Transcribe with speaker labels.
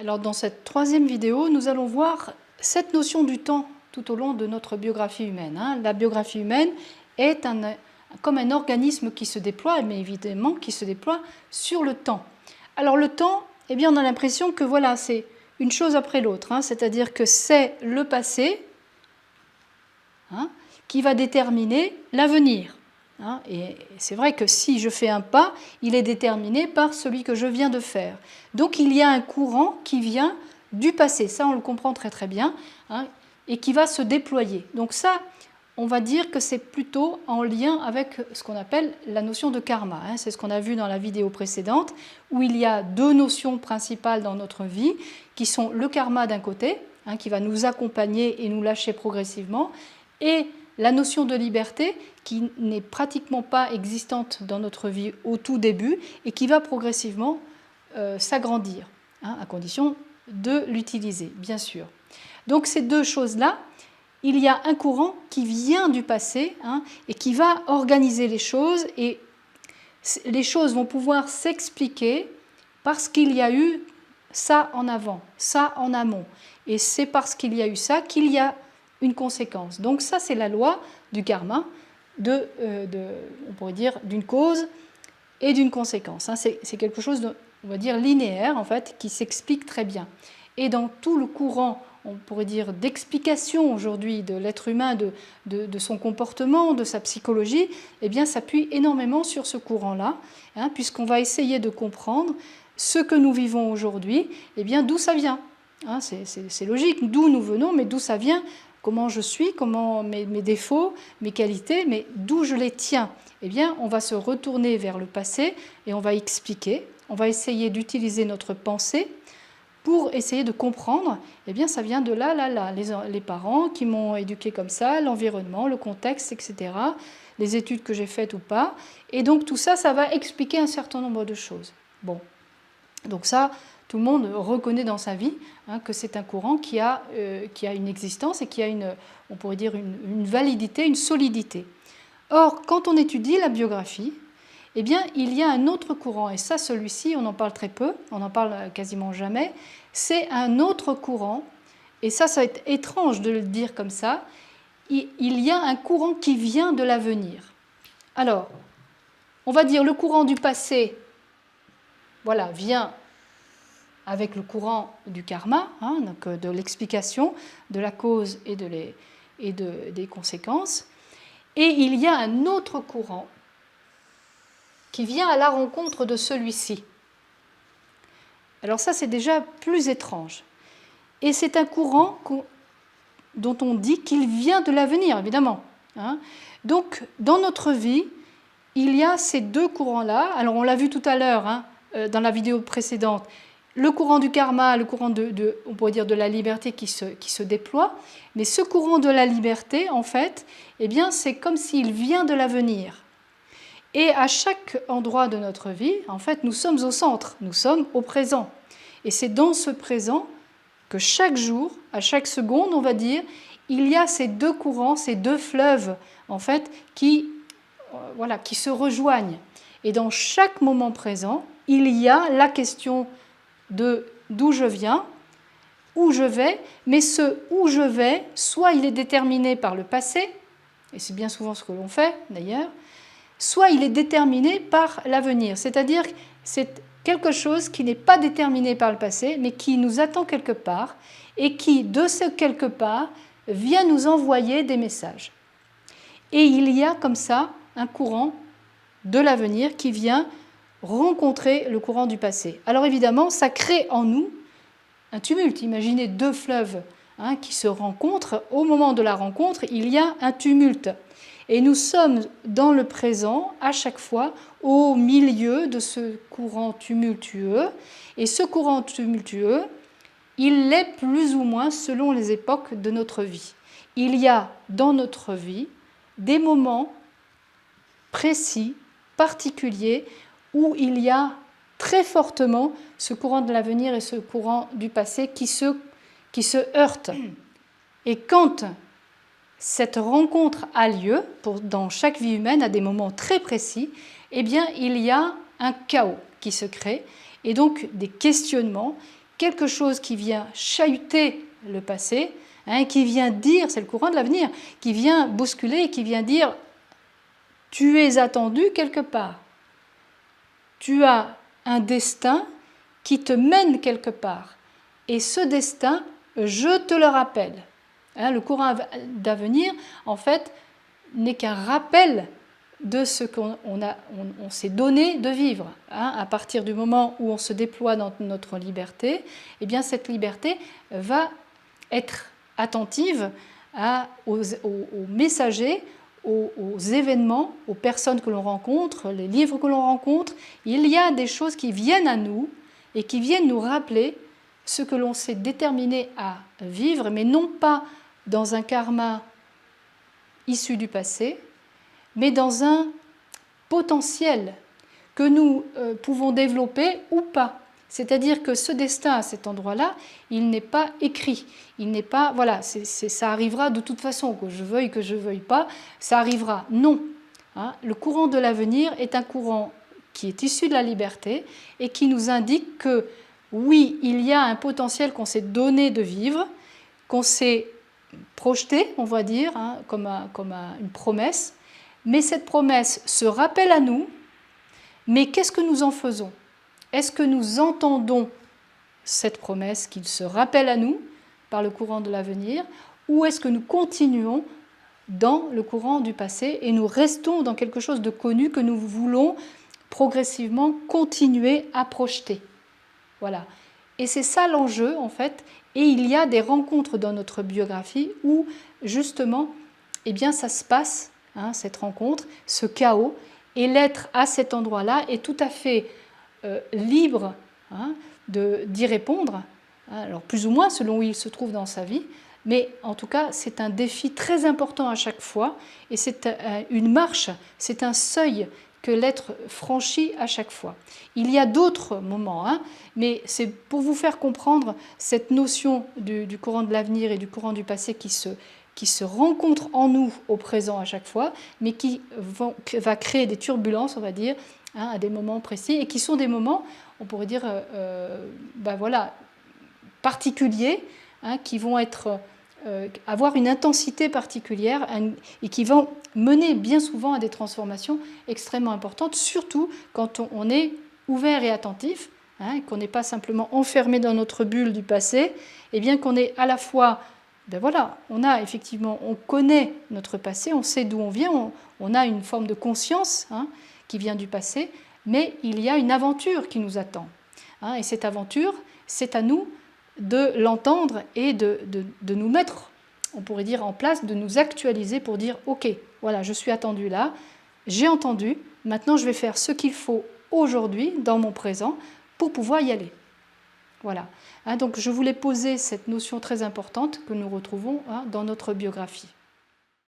Speaker 1: Alors dans cette troisième vidéo, nous allons voir cette notion du temps tout au long de notre biographie humaine. La biographie humaine est comme un organisme qui se déploie, mais évidemment qui se déploie sur le temps. Alors le temps, eh bien, on a l'impression que voilà, c'est une chose après l'autre, c'est-à-dire que c'est le passé qui va déterminer l'avenir. Et c'est vrai que si je fais un pas, il est déterminé par celui que je viens de faire. Donc il y a un courant qui vient du passé, ça on le comprend très très bien, et qui va se déployer. Donc ça, on va dire que c'est plutôt en lien avec ce qu'on appelle la notion de karma. C'est ce qu'on a vu dans la vidéo précédente, où il y a deux notions principales dans notre vie, qui sont le karma d'un côté, qui va nous accompagner et nous lâcher progressivement, et la notion de liberté qui n'est pratiquement pas existante dans notre vie au tout début et qui va progressivement s'agrandir, à condition de l'utiliser, bien sûr. Donc ces deux choses-là, il y a un courant qui vient du passé et qui va organiser les choses, et les choses vont pouvoir s'expliquer parce qu'il y a eu ça en avant, ça en amont. Et c'est parce qu'il y a eu ça qu'il y a une conséquence. Donc ça, c'est la loi du karma, on pourrait dire, d'une cause et d'une conséquence. C'est quelque chose, on va dire, linéaire, en fait, qui s'explique très bien. Et dans tout le courant, on pourrait dire, d'explication aujourd'hui de l'être humain, de son comportement, de sa psychologie, eh bien, s'appuie énormément sur ce courant-là, puisqu'on va essayer de comprendre ce que nous vivons aujourd'hui, eh bien, d'où ça vient. C'est logique, d'où nous venons, mais d'où ça vient, comment je suis, comment mes défauts, mes qualités, mais d'où je les tiens. Eh bien, on va se retourner vers le passé et on va expliquer, on va essayer d'utiliser notre pensée pour essayer de comprendre, eh bien, ça vient de là, les parents qui m'ont éduqué comme ça, l'environnement, le contexte, etc., les études que j'ai faites ou pas. Et donc, tout ça, ça va expliquer un certain nombre de choses. Bon, donc ça, tout le monde reconnaît dans sa vie que c'est un courant qui a une existence et qui a on pourrait dire une validité, une solidité. Or, quand on étudie la biographie, eh bien, il y a un autre courant, et ça, celui-ci, on en parle très peu, on n'en parle quasiment jamais, c'est un autre courant, et ça va être étrange de le dire comme ça, il y a un courant qui vient de l'avenir. Alors, on va dire le courant du passé, voilà, vient avec le courant du karma, donc de l'explication de la cause et des conséquences, et il y a un autre courant qui vient à la rencontre de celui-ci. Alors ça, c'est déjà plus étrange. Et c'est un courant dont on dit qu'il vient de l'avenir, évidemment. Donc, dans notre vie, il y a ces deux courants-là. Alors, on l'a vu tout à l'heure, dans la vidéo précédente, le courant du karma, le courant on pourrait dire de la liberté qui se déploie. Mais ce courant de la liberté, en fait, eh bien, c'est comme s'il vient de l'avenir. Et à chaque endroit de notre vie, en fait, nous sommes au centre, nous sommes au présent. Et c'est dans ce présent que chaque jour, à chaque seconde, on va dire, il y a ces deux courants, ces deux fleuves, en fait, qui se rejoignent. Et dans chaque moment présent, il y a la question de d'où je viens, où je vais, mais ce où je vais, soit il est déterminé par le passé, et c'est bien souvent ce que l'on fait d'ailleurs, soit il est déterminé par l'avenir, c'est-à-dire que c'est quelque chose qui n'est pas déterminé par le passé, mais qui nous attend quelque part, et qui, de ce quelque part, vient nous envoyer des messages. Et il y a comme ça un courant de l'avenir qui vient rencontrer le courant du passé. Alors évidemment, ça crée en nous un tumulte. Imaginez deux fleuves qui se rencontrent. Au moment de la rencontre, il y a un tumulte. Et nous sommes dans le présent, à chaque fois, au milieu de ce courant tumultueux. Et ce courant tumultueux, il l'est plus ou moins selon les époques de notre vie. Il y a dans notre vie des moments précis, particuliers, où il y a très fortement ce courant de l'avenir et ce courant du passé qui se heurtent. Et quand cette rencontre a lieu, dans chaque vie humaine, à des moments très précis, eh bien, il y a un chaos qui se crée, et donc des questionnements quelque chose qui vient chahuter le passé, qui vient dire, c'est le courant de l'avenir, qui vient bousculer, qui vient dire tu es attendu quelque part. Tu as un destin qui te mène quelque part. Et ce destin, je te le rappelle. Le courant d'avenir, en fait, n'est qu'un rappel de ce qu'on s'est donné de vivre. À partir du moment où on se déploie dans notre liberté, eh bien cette liberté va être attentive aux messagers, aux événements, aux personnes que l'on rencontre, les livres que l'on rencontre. Il y a des choses qui viennent à nous et qui viennent nous rappeler ce que l'on s'est déterminé à vivre, mais non pas dans un karma issu du passé, mais dans un potentiel que nous pouvons développer ou pas. C'est-à-dire que ce destin à cet endroit-là, il n'est pas écrit. Il n'est pas, voilà, ça arrivera de toute façon, que je veuille pas, ça arrivera. Non. Le courant de l'avenir est un courant qui est issu de la liberté et qui nous indique que oui, il y a un potentiel qu'on s'est donné de vivre, qu'on s'est projeté, on va dire, comme une promesse, mais cette promesse se rappelle à nous, mais qu'est-ce que nous en faisons? Est-ce que nous entendons cette promesse qu'il se rappelle à nous par le courant de l'avenir, ou est-ce que nous continuons dans le courant du passé et nous restons dans quelque chose de connu que nous voulons progressivement continuer à projeter? Voilà. Et c'est ça l'enjeu, en fait. Et il y a des rencontres dans notre biographie où, justement, eh bien, ça se passe, cette rencontre, ce chaos, et l'être à cet endroit-là est tout à fait libre d'y répondre, alors plus ou moins selon où il se trouve dans sa vie, mais en tout cas, c'est un défi très important à chaque fois, et c'est une marche, c'est un seuil que l'être franchit à chaque fois. Il y a d'autres moments, mais c'est pour vous faire comprendre cette notion du courant de l'avenir et du courant du passé qui se rencontrent en nous au présent à chaque fois, mais qui va créer des turbulences, on va dire, à des moments précis, et qui sont des moments, on pourrait dire, particuliers, qui vont avoir une intensité particulière et qui vont mener bien souvent à des transformations extrêmement importantes, surtout quand on est ouvert et attentif, qu'on n'est pas simplement enfermé dans notre bulle du passé, et bien qu'on est à la fois, on connaît notre passé, on sait d'où on vient, on a une forme de conscience qui vient du passé, mais il y a une aventure qui nous attend. Et cette aventure, c'est à nous de l'entendre et de nous mettre, on pourrait dire, en place, de nous actualiser pour dire « Ok, voilà, je suis attendu là, j'ai entendu, maintenant je vais faire ce qu'il faut aujourd'hui, dans mon présent, pour pouvoir y aller. » Voilà. Donc je voulais poser cette notion très importante que nous retrouvons dans notre biographie.